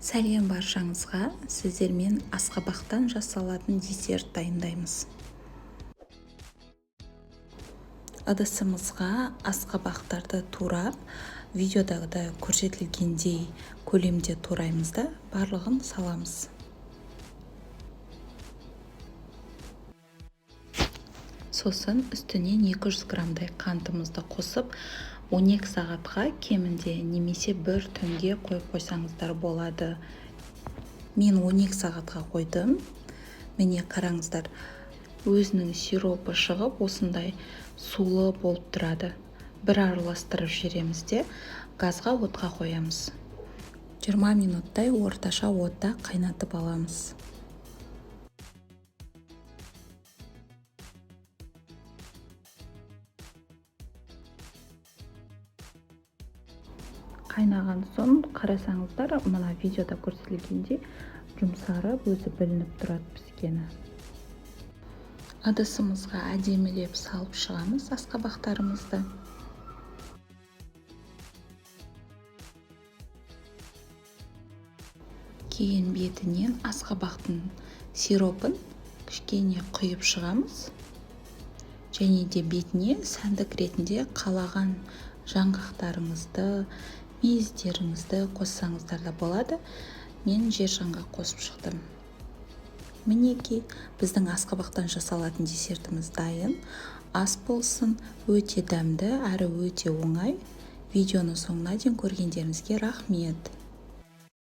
Сәлем баршаңызға, сіздермен асқабақтан жасалатын десерт дайындаймыз. Ыдысымызға асқабақтарды турап, видеодағыдай көрсетілгендей көлемде тураймыз да барлығын саламыз. Сосын үстінен 200 граммдай қантымызды қосып, 12 сағатқа кемінде немесе бір түнге қойып қойсаңыздар болады. Мен 12 сағатқа қойдым. Міне қараңыздар, өзінің сиропы шығып, осындай сулы болып тұрады. Бір араластырып жібереміз де газға отқа қоямыз. 20 минуттай орташа отта қайнатып аламыз. Қайнаған соң қарасаңыздар, мына видеода көрсетілгендей жұмсарып, өзі білініп тұрады піскені. Ыдысымызға әдемілеп салып шығамыз асқабақтарымызды. Кейін бетінен асқабақтың сиропын кішкене құйып шығамыз. Және де бетіне сәндік ретінде қалаған жаңғақтарыңызды, мейіздеріңізді қоссаңыздар да болады. Мен жержаңғақ қосып шықтым. Мінекей, біздің асқабақтан жасалатын десертіміз дайын. Ас болсын, өте дәмді әрі өте оңай. Видеоны соңына дейін көргендеріңізге рахмет.